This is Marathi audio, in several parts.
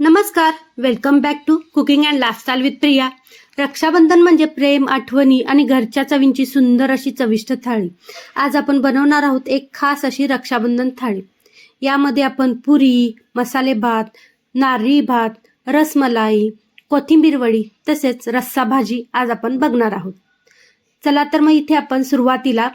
नमस्कार, welcome back to cooking and lifestyle with Priya. Rakshabandhan म्हणजे प्रेम, आठवणी आणि घरच्या चवींची सुंदर अशी चविष्ट थाळी. आज आपण बनवणार आहोत एक खास अशी रक्षाबंधन थाळी. यामध्ये आपण पुरी, मसाले भात, नारळी भात, रसमलाई, कोथिंबीर वडी तसेच रस्सा भाजी आज आपण बघणार आहोत. चला तर मग इथे आपण सुरुवातीला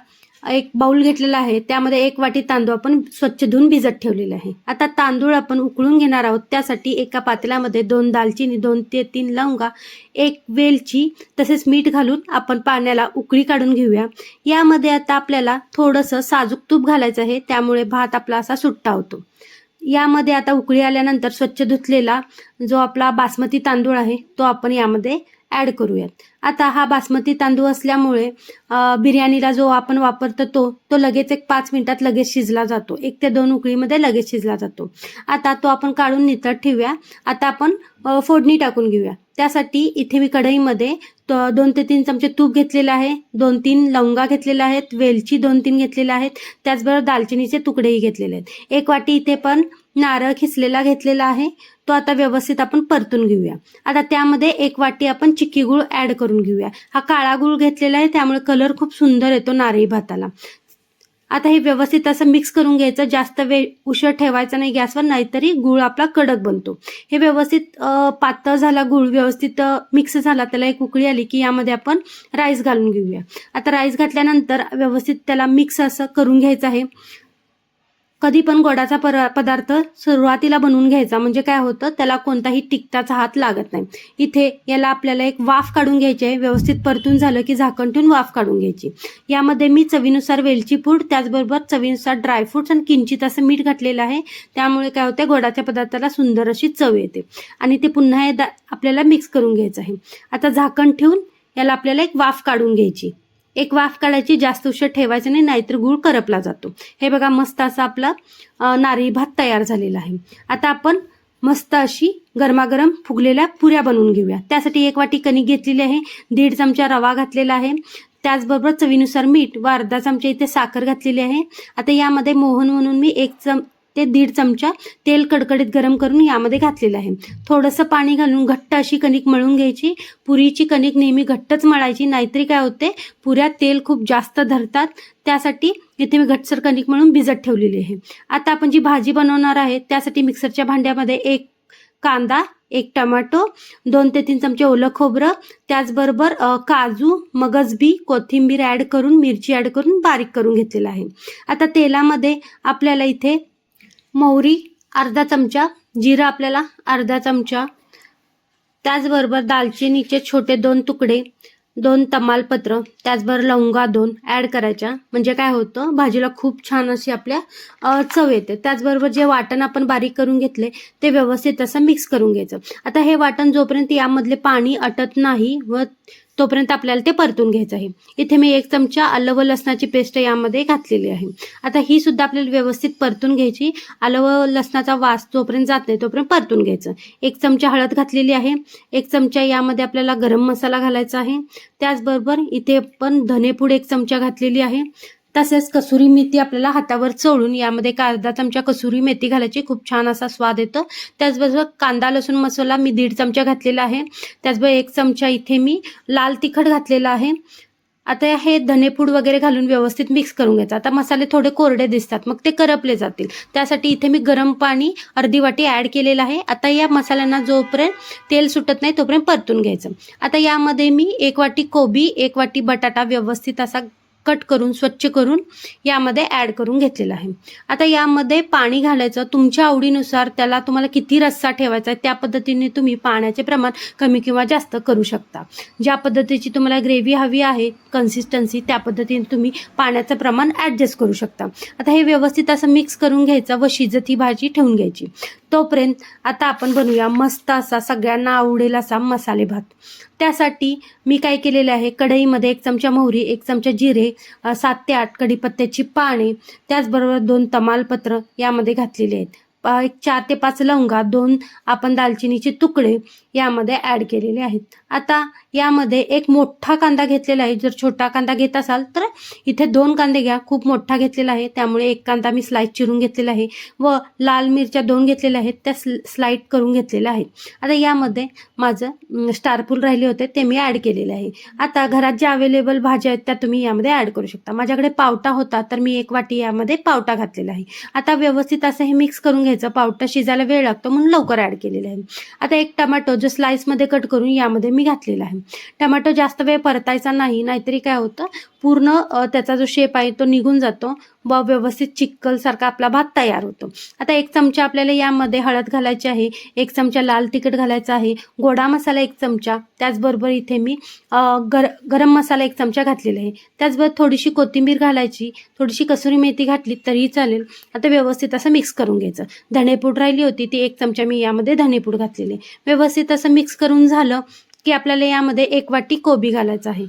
एक बाउल घेतलेला आहे. त्यामध्ये 1 वाटी तांदूळ आपण स्वच्छ धुवून भिजत ठेवलेले आहे. आता तांदूळ आपण उकळून घेणार आहोत. त्यासाठी एका पातेल्यामध्ये 2 दालचिनी, 2 ते 3 लवंगा, 1 वेलची तसेच मीठ घालून आपण पाण्याला उकळी काढून घेऊया. यामध्ये आता आपल्याला थोडंसं साजूक तूप घालायचं आहे, त्यामुळे भात आपला असा सुट्टा होतो. यामध्ये आता उकळी आल्यानंतर स्वच्छ धुतलेला जो आपला बासमती तांदूळ आहे तो आपण यामध्ये ॲड करूयात. आता हा बासमती तांदूळ असल्यामुळे बिर्याणीला जो आपण वापरतो तो लगेच 5 मिनिटात लगेच शिजला जातो. 1 ते 2 उकळीमध्ये लगेच शिजला जातो. आता तो आपण काढून नितळत ठेवूया. आता आपण फोडणी टाकून घेऊया. त्यासाठी इथे मी कढईमध्ये 2 ते 3 चमचे तूप घेतलेले आहे, 2-3 लवंगा घेतलेल्या आहेत, वेलची 2-3 घेतलेल्या आहेत, त्याचबरोबर दालचिनीचे तुकडेही घेतलेले आहेत. 1 वाटी इथे पण नारळ खिसलेला घेतलेला आहे, तो आता व्यवस्थित आपण परतून घेऊया. आता त्यामध्ये 1 वाटी आपण चिक्की गूळ ॲड करून घेऊया. हा काळा गूळ घेतलेला आहे, त्यामुळे कलर खूप सुंदर येतो नारळी भाताला. आता हे व्यवस्थित असं मिक्स करून घ्यायचं. जास्त वेळ उशीर ठेवायचा नाही गॅसवर, नाहीतरी गूळ आपला कडक बनतो. हे व्यवस्थित पातळ झाला गूळ, व्यवस्थित मिक्स झाला, त्याला एक उकळी आली की यामध्ये आपण राईस घालून घेऊया. आता राईस घातल्यानंतर व्यवस्थित त्याला मिक्स असं करून घ्यायचं आहे. कधी पण गोडाचा पदार्थ सुरुवातीला बनवून घ्यायचा, म्हणजे काय होतं, त्याला कोणताही तिखटाचा हात लागत नाही. इथे याला आपल्याला एक वाफ काढून घ्यायची आहे. व्यवस्थित परतून झालं की झाकण ठेवून वाफ काढून घ्यायची. यामध्ये मी चवीनुसार वेलची पूड, त्याचबरोबर चवीनुसार ड्रायफ्रुट्स आणि किंचित असं मीठ घातलेलं आहे. त्यामुळे काय होतं, गोडाच्या पदार्थाला सुंदर अशी चव येते. आणि ते पुन्हा आपल्याला मिक्स करून घ्यायचं आहे. आता झाकण ठेवून याला आपल्याला एक वाफ काढून घ्यायची. एक वाफ काढायची, जास्त उशीर ठेवायचं नाही, नाहीतर गूळ करपला जातो. हे बघा, मस्त असा आपला नारळी भात तयार झालेला आहे. आता आपण मस्त अशी गरमागरम फुगलेल्या पुऱ्या बनवून घेऊया. त्यासाठी 1 वाटी कणिक घेतलेली आहे, 1.5 चमचा रवा घातलेला आहे, त्याचबरोबर चवीनुसार मीठ व अर्धा चमचा इथे साखर घातलेली आहे. आता यामध्ये मोहन म्हणून मी 1 ते 1.5 चमचा तेल कडकडीत गरम करून यामध्ये घातलेलं आहे. थोडंसं पाणी घालून घट्ट अशी कणिक मळून घ्यायची. पुरीची कणिक नेहमी घट्टच मळायची, नाहीतरी काय होते, पुऱ्या तेल खूप जास्त धरतात. त्यासाठी इथे मी घट्टसर कणिक मळून भिजत ठेवलेली आहे. आता आपण जी भाजी बनवणार आहे त्यासाठी मिक्सरच्या भांड्यामध्ये 1 कांदा, 1 टोमॅटो, 2 ते 3 चमचे ओलं खोबरं, त्याचबरोबर काजू, मगजबी, कोथिंबीर ॲड करून, मिरची ॲड करून बारीक करून घेतलेला आहे. आता तेलामध्ये आपल्याला इथे मोहरी अर्धा चमचा, जिरं आपल्याला अर्धा चमचा, त्याचबरोबर दालचिनीचे छोटे 2 तुकडे, 2 तमालपत्र, त्याचबरोबर लवंगा 2 ॲड करायच्या. म्हणजे काय होतं, भाजीला खूप छान अशी आपल्या चव येते. त्याचबरोबर जे वाटण आपण बारीक करून घेतले ते व्यवस्थित असं मिक्स करून घ्यायचं. आता हे वाटण जोपर्यंत यामधले पाणी अटत नाही व तोपर्यंत आपल्याला ते परतून घ्यायचं आहे. इथे मी 1 चमचा आलं व लसणाची पेस्ट यामध्ये घातलेली आहे. आता ही सुद्धा आपल्याला व्यवस्थित परतून घ्यायची. आलं व लसणाचा वास जोपर्यंत जात नाही तोपर्यंत परतून घ्यायचं. 1 चमचा हळद घातलेली आहे, 1 चमचा यामध्ये आपल्याला गरम मसाला घालायचा आहे. त्याचबरोबर इथे पण धनेपूड 1 चमचा घातलेली आहे. तसेच कसुरी मेथी आपल्याला हातावर चोळून यामध्ये अर्धा चमचा कसुरी मेथी घालायची, खूप छान असा स्वाद येतो. त्याचबरोबर कांदा लसूण मसाला मी 1.5 चमचा घातलेला आहे. त्याचबरोबर 1 चमचा इथे मी लाल तिखट घातलेला आहे. आता हे धनेपूड वगैरे घालून व्यवस्थित मिक्स करून घ्यायचं. आता मसाले थोडे कोरडे दिसतात, मग ते करपले जातील, त्यासाठी इथे मी गरम पाणी अर्धी वाटी ॲड केलेलं आहे. आता या मसाल्यांना जोपर्यंत तेल सुटत नाही तोपर्यंत परतून घ्यायचं. आता यामध्ये मी 1 वाटी कोबी, 1 वाटी बटाटा व्यवस्थित असा कट करून स्वच्छ करून यामध्ये ॲड करून घेतलेला आहे. आता यामध्ये पाणी घालायचं तुमच्या आवडीनुसार. त्याला तुम्हाला किती रस्सा ठेवायचा आहे त्या पद्धतीने तुम्ही पाण्याचे प्रमाण कमी किंवा जास्त करू शकता. ज्या पद्धतीची तुम्हाला ग्रेव्ही हवी आहे, कन्सिस्टन्सी, त्या पद्धतीने तुम्ही पाण्याचं प्रमाण ॲडजस्ट करू शकता. आता हे व्यवस्थित असं मिक्स करून घ्यायचं व शिजत ही भाजी ठेवून घ्यायची. तोपर्यंत आता आपण बनवूया मस्त असा सगळ्यांना आवडेल असा मसाले भात. त्यासाठी मी काय केलेलं आहे, कढईमध्ये 1 चमचा मोहरी, 1 चमचा जिरे, 7 ते 8 कढीपत्त्याची पाने, त्याचबरोबर 2 तमालपत्र यामध्ये घातलेले आहेत. 4 ते 5 लवंगा, 2 आपण दालचिनीचे तुकडे यामध्ये ॲड केलेले आहेत. आता यामध्ये एक मोठा कांदा घेतलेला आहे. जर छोटा कांदा घेत असाल तर इथे 2 कांदे घ्या. खूप मोठा घेतलेला आहे त्यामुळे एक कांदा मी स्लाइस चिरून घेतलेला आहे व लाल मिरच्या 2 घेतलेल्या आहेत त्या स्लाइड करून घेतलेल्या आहेत. आता यामध्ये माझं स्टारफूल राहिले होते ते मी ॲड केलेले आहे. आता घरात ज्या अवेलेबल भाज्या आहेत त्या तुम्ही यामध्ये ॲड करू शकता. माझ्याकडे पावटा होता तर मी 1 वाटी यामध्ये पावटा घातलेला आहे. आता व्यवस्थित असं हे मिक्स करून घ्यायचं. पावटा शिजायला वेळ लागतो म्हणून लवकर ॲड केलेलं आहे. आता एक टमाटो जो स्लाइसमध्ये कट करून यामध्ये मी घातलेला आहे. टमाटो जास्त वेळ परतायचा नाही, नाहीतरी काय होतं पूर्ण त्याचा जो शेप आहे तो निघून जातो व व्यवस्थित चिक्कलसारखा आपला भात तयार होतो. आता 1 चमचा आपल्याला यामध्ये हळद घालायची आहे, 1 चमचा लाल तिखट घालायचा आहे, गोडा मसाला 1 चमचा, त्याचबरोबर इथे मी गरम मसाला 1 चमचा घातलेला आहे. त्याचबरोबर थोडीशी कोथिंबीर घालायची, थोडीशी कसुरी मेथी घातली तरी चालेल. आता व्यवस्थित असं मिक्स करून घ्यायचं. धणेपूड राहिली होती ती 1 चमचा मी यामध्ये धणेपूड घातलेली. व्यवस्थित असं मिक्स करून झालं की आपल्याला यामध्ये 1 वाटी कोबी घालायचं आहे.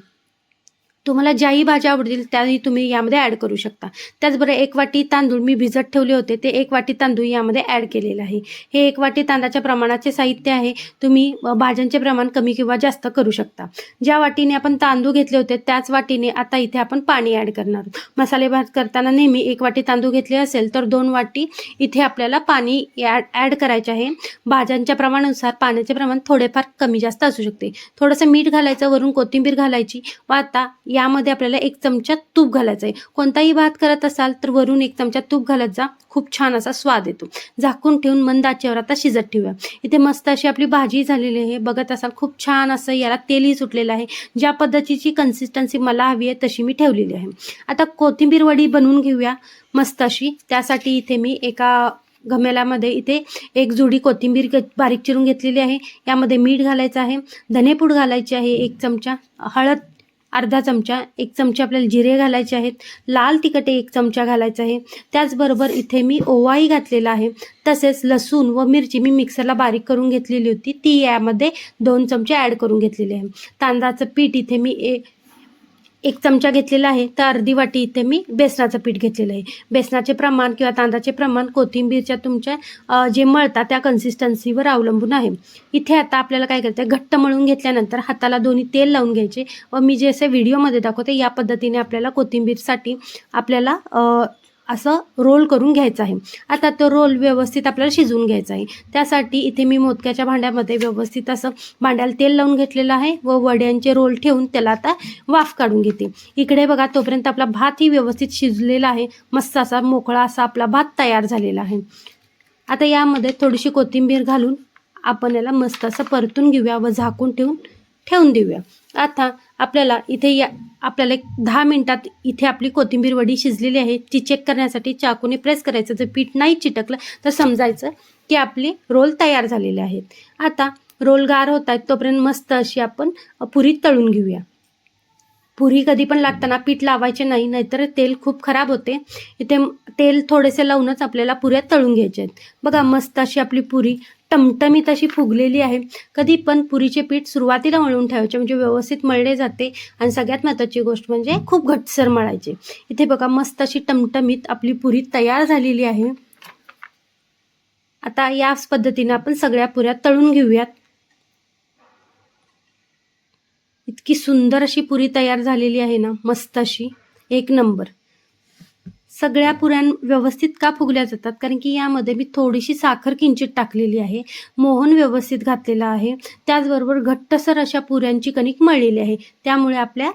तुम्हाला ज्याही भाज्या आवडतील त्याही तुम्ही यामध्ये ॲड करू शकता. त्याचबरोबर 1 वाटी तांदूळ मी भिजत ठेवले होते ते 1 वाटी तांदूळ यामध्ये ॲड केलेलं आहे. हे 1 वाटी तांदळाच्या प्रमाणाचे साहित्य आहे. तुम्ही भाज्यांचे प्रमाण कमी किंवा जास्त करू शकता. ज्या वाटीने आपण तांदूळ घेतले होते त्याच वाटीने आता इथे आपण पाणी ॲड करणार आहोत. मसाले भात करताना नेहमी 1 वाटी तांदूळ घेतले असेल तर 2 वाटी इथे आपल्याला पाणी ॲड करायचे आहे. भाज्यांच्या प्रमाणानुसार पाण्याचे प्रमाण थोडेफार कमी जास्त असू शकते. थोडंसं मीठ घालायचं, वरून कोथिंबीर घालायची व आता यामध्ये आपल्याला 1 चमचा तूप घालायचं आहे. कोणताही भात करत असाल तर वरून 1 चमचा तूप घालत जा, खूप छान असा स्वाद येतो. झाकून ठेवून मंद आचेवर आता शिजत ठेवूया. इथे मस्त अशी आपली भाजी झालेली आहे. बघत असाल खूप छान असं याला तेलही सुटलेलं आहे. ज्या पद्धतीची कन्सिस्टन्सी मला हवी आहे तशी मी ठेवलेली आहे. आता कोथिंबीर वडी बनवून घेऊया मस्त अशी. त्यासाठी इथे मी एका घमेल्यामध्ये इथे 1 जुडी कोथिंबीर बारीक चिरून घेतलेली आहे. यामध्ये मीठ घालायचं आहे, धनेपूड घालायची आहे 1 चमचा, हळद अर्धा चमचा, 1 चमचे आपल्याला जिरे घालायचे आहेत, लाल तिखट 1 चमचा घालायचं आहे. त्याचबरोबर इथे मी ओवाही घातलेला आहे. तसेच लसूण व मिरची मी मिक्सरला बारीक करून घेतलेली होती ती यामध्ये 2 चमचे ॲड करून घेतलेले आहे. तांदळाचं पीठ इथे मी 1 चमचा घेतलेला आहे तर अर्धी वाटी इथे मी बेसनाचं पीठ घेतलेलं आहे. बेसनाचे प्रमाण किंवा तांदळाचे प्रमाण कोथिंबीरच्या तुमच्या जे मळता त्या कन्सिस्टन्सीवर अवलंबून आहे. इथे आता आपल्याला काय करायचं आहे, घट्ट मळून घेतल्यानंतर हाताला दोन्ही तेल लावून घ्यायचे व मी जे असे व्हिडिओमध्ये दाखवते या पद्धतीने आपल्याला कोथिंबीरसाठी आपल्याला असं रोल करून घ्यायचं आहे. आता तो रोल व्यवस्थित आपल्याला शिजवून घ्यायचा आहे. त्यासाठी इथे मी मोदकाच्या भांड्यामध्ये व्यवस्थित असं भांड्याला तेल लावून घेतलेलं आहे व वड्यांचे रोल ठेवून त्याला आता वाफ काढून घेते. इकडे बघा तोपर्यंत आपला भातही व्यवस्थित शिजलेला आहे. मस्त असा मोकळा असा आपला भात तयार झालेला आहे. आता यामध्ये थोडीशी कोथिंबीर घालून आपण याला मस्त असं परतून घेऊया व झाकून ठेवून देऊया. आता आपल्याला इथे आपल्याला 10 मिनिटात इथे आपली कोथिंबीर वडी शिजलेली आहे. ती चेक करण्यासाठी चाकूने प्रेस करायचं. जर पीठ नाही चिटकलं तर समजायचं की आपले रोल तयार झालेले आहेत. आता रोल गार होत आहेत तोपर्यंत मस्त अशी आपण पुरी तळून घेऊया. पुरी कधी पण लागताना पीठ लावायचे नाही, नाहीतर तेल खूप खराब होते. इथे तेल थोडेसे लावूनच आपल्याला पुऱ्या तळून घ्यायच्या आहेत. बघा मस्त अशी आपली पुरी टमटमीत अशी फुगलेली आहे. कधी पण पुरीचे पीठ सुरुवातीला मळून ठेवायचे म्हणजे व्यवस्थित मळले जाते आणि सगळ्यात महत्त्वाची गोष्ट म्हणजे खूप घट्टसर मळायचे. इथे बघा मस्त अशी टमटमीत आपली पुरी तयार झालेली आहे. आता याच पद्धतीने आपण सगळ्या पुऱ्या तळून घेऊयात. इतकी सुंदर अशी पुरी तयार झालेली आहे ना, मस्त अशी 1 नंबर. सगळ्या पुऱ्या व्यवस्थित का फुगल्या जातात, कारण की यामध्ये मी थोडीशी साखर किंचित टाकलेली आहे, मोहन व्यवस्थित घातलेला आहे, त्याचबरोबर घट्टसर अशा पुऱ्यांची कणिक मळलेली आहे. त्यामुळे आपल्या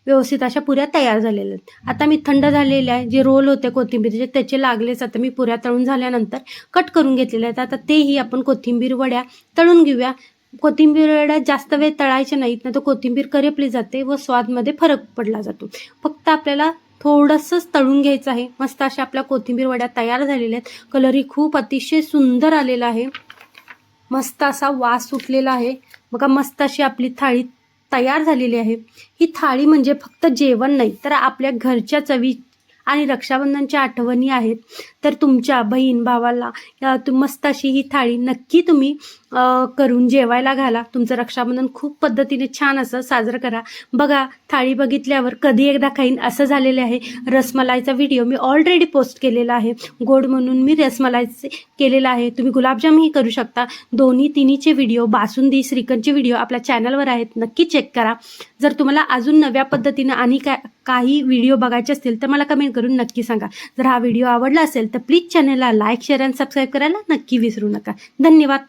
व्यवस्थित अशा पुऱ्या तयार झालेल्या आहेत. आता मी थंड झालेल्या आहे जे रोल होते कोथिंबीरचे त्याचे लागलेच. आता मी पुऱ्या तळून झाल्यानंतर कट करून घेतलेल्या आहेत. आता तेही आपण कोथिंबीर वड्या तळून घेऊया. कोथिंबीर वड्या जास्त वेळ तळायच्या नाहीत, नाही तर कोथिंबीर करपली जाते व स्वादमध्ये फरक पडला जातो. फक्त आपल्याला थोडंसंच तळून घ्यायचं आहे. मस्त अशा आपल्या कोथिंबीर वड्या तयार झालेल्या आहेत. कलरही खूप अतिशय सुंदर आलेला आहे. मस्त असा वास सुटलेला आहे. बघा मस्त अशी आपली थाळी तयार झालेली आहे. ही थाळी म्हणजे फक्त जेवण नाही तर आपल्या घरच्या चवी आणि रक्षाबंधनच्या आठवणी आहेत, तर तुमच्या बहीण भावाला मस्त अशी ही थाळी नक्की तुम्ही करून जेवायला घाला. तुमचं रक्षाबंधन खूप पद्धतीने छान असं साजरं करा. बघा, थाळी बघितल्यावर कधी एकदा खाईन असं झालेलं आहे. रसमलाईचा व्हिडिओ मी ऑलरेडी पोस्ट केलेला आहे. गोड म्हणून मी रसमलाईचे केलेला आहे. तुम्ही गुलाबजामही करू शकता. तिन्हीचे व्हिडिओ, बासुंदी, श्रीखंडचे व्हिडिओ आपल्या चॅनलवर आहेत, नक्की चेक करा. जर तुम्हाला अजून नव्या पद्धतीनं आणि काही व्हिडिओ बघायचे असतील तर मला कमेंट करून नक्की सांगा. जर हा व्हिडिओ आवडला असेल तर प्लीज चॅनलला लाईक, शेअर आणि सबस्क्राईब करायला नक्की विसरू नका. धन्यवाद.